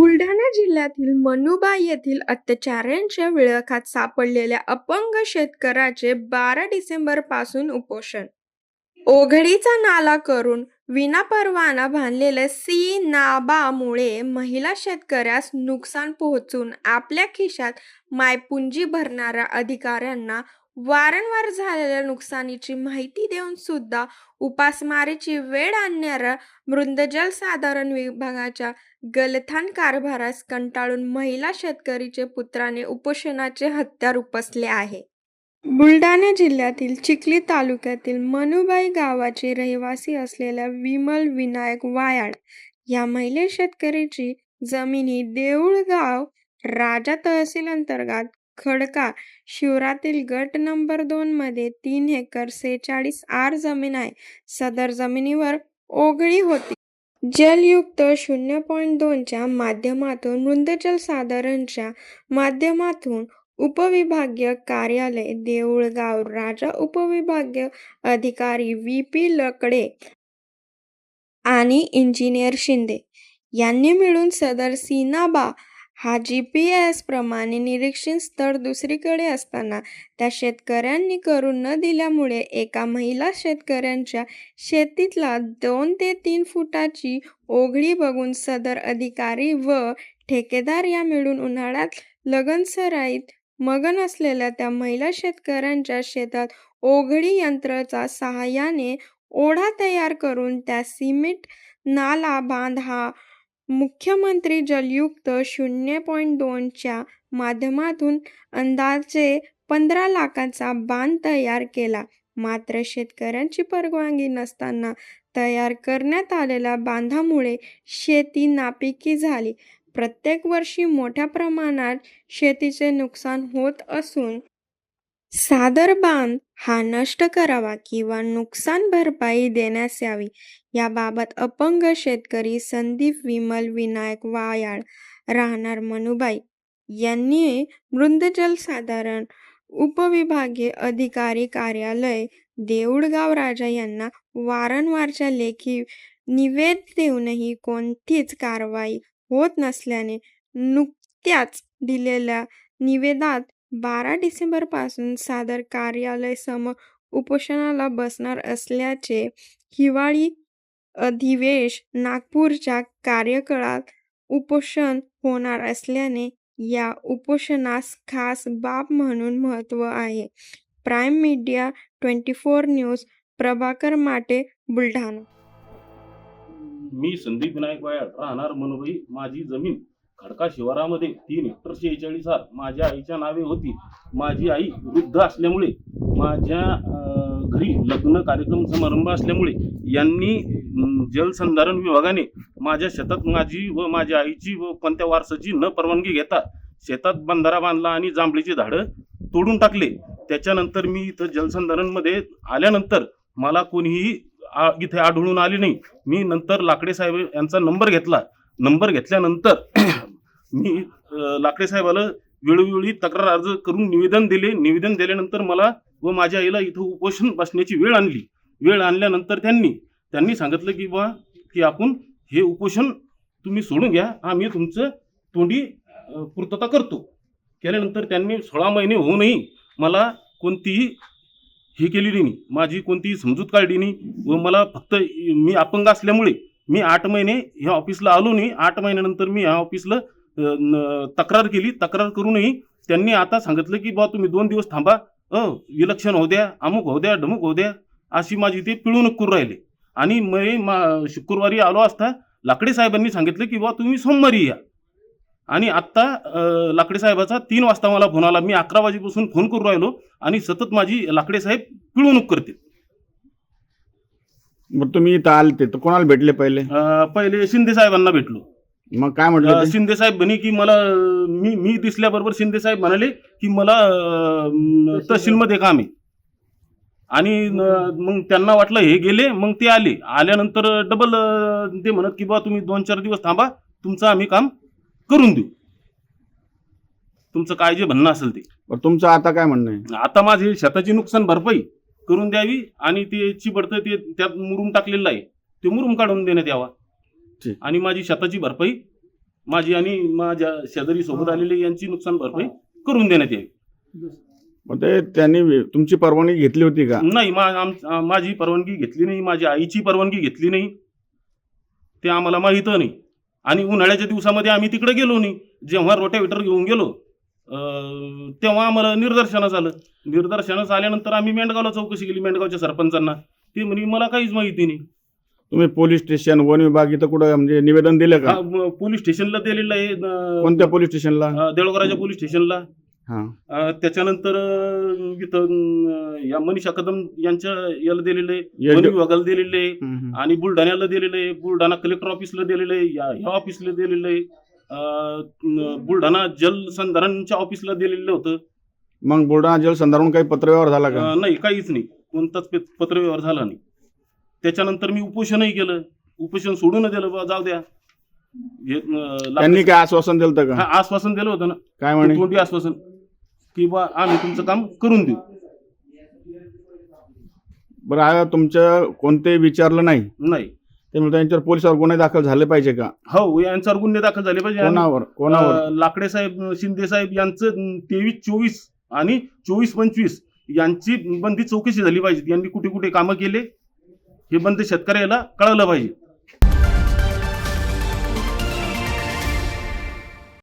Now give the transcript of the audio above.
बुलढाणा जिल्ह्यातील मनुबा येथील अत्याचारांच्या विळखात सापडलेल्या अपंग शेतकऱ्याचे 12 डिसेंबरपासून उपोषण. ओघडीचा नाला करून विनापरवाना बांधलेल्या सी-नाबामुळे महिला शेतकऱ्यास नुकसान पोहोचून आपल्या खिशात मायपुंजी भरणाऱ्या अधिकाऱ्यांना वारंवार झालेल्या नुकसानीची माहिती देऊन सुद्धा उपासमारीची वेळ आणणाऱ्या मृदजलसाधारण विभागाच्या गलथान कारभारास कंटाळून महिला शेतकरीचे पुत्राने उपोषणाचे हत्यार उपसले आहे. बुलढाणा जिल्ह्यातील चिखली तालुक्यातील मनुबाई गावाची रहिवासी असलेल्या विमल विनायक वायाळ या महिला शेतकरीची जमीन ही देऊळगाव राजा तहसील अंतर्गत खडका शिवारातील गट नंबर 2 मध्ये 3 एकर 46 आर जमीन आहे. सदर जमिनीवर ओघळी होती. जलयुक्त 0.2 च्या माध्यमातून मृदजलसाधारणच्या माध्यमातून उपविभागीय कार्यालय देऊळगाव राजा उपविभागीय अधिकारी VP लकडे आणि इंजिनियर शिंदे यांनी मिळून सदर सी-नाबा हा GPS प्रमाणे निरीक्षण स्थळ दुसरीकडे असताना त्या शेतकऱ्यांनी करून न दिल्यामुळे एका महिला शेतकऱ्यांच्या शेतीतला 2 ते 3 फुटाची ओघळी बघून सदर अधिकारी व ठेकेदार या मिळून उन्हाळ्यात लगनसराईत मगन असलेल्या त्या महिला शेतकऱ्यांच्या शेतात ओघळी यंत्राच्या सहाय्याने ओढा तयार करून त्या सिमेंट नाला बांध हा मुख्यमंत्री जलयुक्त 0.2 च्या माध्यमातून अंदाजे 15 लाखाचा बांध तयार केला. मात्र शेतकऱ्यांची परवानगी नसताना तयार करण्यात आलेल्या बांधामुळे शेती नापिकी झाली. प्रत्येक वर्षी मोठ्या प्रमाणात शेतीचे नुकसान होत असून सादर बांध हा नष्ट करावा किंवा नुकसान भरपाई देण्यास यावी. याबाबत अपंग शेतकरी संदीप विमल विनायक वायाळ राहणार मनुबाई यांनी मृदजलसाधारण उपविभागीय अधिकारी कार्यालय देऊळगाव राजा यांना वारंवारच्या लेखी निवेदन देऊनही कोणतीच कारवाई होत नसल्याने नुकत्याच दिलेल्या निवेदनात 12 डिसेंबरपासून सादर कार्यालय समोर उपोषणाला बसणार असल्याचे हिवाळी अधिवेशन नागपूरच्या कार्यकाळात उपोषण होणार असल्याने या उपोषणास खास बाब म्हणून महत्त्व आहे. प्राईम मीडिया 24 न्यूज प्रभाकर माटे बुलढाणा. मी संदीप विनायक वायाळ राहणार मनुबाई. माझी जमीन खडका शिवारामध्ये 3 हेक्टर 46 आर माझ्या आईच्या नावे होती. माझी आई वृद्ध असल्यामुळे माझ्या घरी लग्न कार्यक्रम समारंभ असल्यामुळे यांनी जलसंधारण विभागाने माझ्या शेतात माझी व माझ्या आईची व कोणत्या वारसाची न परवानगी घेता शेतात बंधारा बांधला आणि जांभळीची झाडं तोडून टाकले. त्याच्यानंतर मी इथं जलसंधारणमध्ये आल्यानंतर मला कोणीही इथे आढळून आले नाही. मी नंतर लाकडे साहेब यांचा नंबर घेतला. नंबर घेतल्यानंतर मी लाकडे साहेबाला वेळोवेळी तक्रार अर्ज करून निवेदन दिले. निवेदन दिल्यानंतर मला व माझ्या आईला इथं उपोषण बसण्याची वेळ आणली. वेळ आणल्यानंतर त्यांनी सांगितलं की बा की आपण हे उपोषण तुम्ही सोडून घ्या, आम्ही तुमचं तोंडी पूर्तता करतो. केल्यानंतर त्यांनी 16 महिने होऊनही मला कोणतीही हे केलेली नाही, माझी कोणतीही समजूत काढली नाही. व मला फक्त मी अपंग असल्यामुळे मी 8 महिने ह्या ऑफिसला आलो नाही. 8 महिन्यानंतर मी ह्या ऑफिसला तक्रार केली. तक्रार करूनही त्यांनी आता सांगितलं की बा तुम्ही 2 दिवस थांबा, इलेक्शन होऊ द्या, अमुक होऊ द्या, ढमुक होऊ द्या, अशी माझी ते पिळवणूक करून राहिले. आणि मी शुक्रवारी आलो असता लाकडे साहेबांनी सांगितलं की बा तुम्ही सोमवारी या. आणि आत्ता लाकडे साहेबाचा 3 वाजता मला फोन आला. मी 11 वाजेपासून फोन करून राहिलो आणि सतत माझी लाकडे साहेब पिळवणूक करते. मग तुम्ही इथं आलते तर कोणाला भेटले पहिले? पहिले शिंदे साहेबांना भेटलो. मग काय म्हटलं? शिंदे साहेब म्हणे की मला मी दिसल्याबरोबर शिंदे साहेब म्हणाले की मला तहसीलमध्ये काम आहे. आणि मग त्यांना वाटलं हे गेले. मग ते आल्यानंतर डबल ते म्हणत की बा तुम्ही 2-4 दिवस थांबा, तुमचं आम्ही काम करून देऊ, तुमचं काय जे म्हणणं असेल ते. तुमचं आता काय म्हणणं आहे? आता माझी शेताची नुकसान भरपाई करून द्यावी आणि ते चिबडतं ते त्यात मुरुम टाकलेलं आहे ते मुरुम काढून देण्यात यावा आणि माझी शेताची भरपाई माझी आणि माझ्या शेजारी सोबत आलेले यांची नुकसान भरपाई करून देण्यात यावी. पण ते त्यांनी तुमची परवानगी घेतली होती का? नाही, माझी परवानगी घेतली नाही, माझ्या आईची परवानगी घेतली नाही, ते आम्हाला माहित नाही. आणि उन्हाळ्याच्या दिवसामध्ये आम्ही तिकडे गेलो नाही. जेव्हा रोटावेटर घेऊन गेलो तेव्हा आम्हाला निदर्शनास आलं. निदर्शनास आल्यानंतर आम्ही मेंढगावला चौकशी केली, मेंढगावच्या सरपंचांना. ते म्हणे मला काहीच माहिती नाही. तुम्ही पोलीस स्टेशन, वन विभाग इथं कुठं म्हणजे निवेदन दिलं का? पोलीस स्टेशनला दिलेलं आहे. कोणत्या पोलीस स्टेशनला? देऊळघराच्या पोलीस स्टेशनला. हा. त्याच्यानंतर इथं या मनीषा कदम यांच्या याला दिलेलं आहे, या- वन विभागाला दिलेलं आहे, हम्म. आणि बुलढाण्याला दिलेलं आहे, बुलढाणा कलेक्टर ऑफिसला दिलेलं आहे, ह्या ऑफिसला दिलेलं आहे, बुलढाणा जलसंधारणच्या ऑफिसला दिलेलं होतं. मग बुलढाणा जलसंधारण काही पत्रव्यवहार झाला का? नाही, काहीच नाही, कोणताच पत्रव्यवहार झाला नाही. त्याच्यानंतर मी उपोषणही केलं, उपोषण सोडून दिलं, बा जाऊ द्या. त्यांनी काय आश्वासन दिलं होतं का? आश्वासन दिलं होतं ना, काय म्हणे? तोंडी आश्वासन की बा आम्ही तुमचं काम करून देऊ. बरं, आता तुमचं कोणते विचारलं नाही नाही. त्यामुळे त्यांच्यावर पोलिसावर गुन्हे दाखल झाले पाहिजे का? हो, यांच्यावर गुन्हे दाखल झाले पाहिजे. कोणावर? लाकडे साहेब, शिंदे साहेब यांचं 23-24 आणि 24-25 यांची बंदी चौकशी झाली पाहिजे. यांनी कुठे कुठे कामं केले हे बंद शेतकऱ्याला कळालं पाहिजे.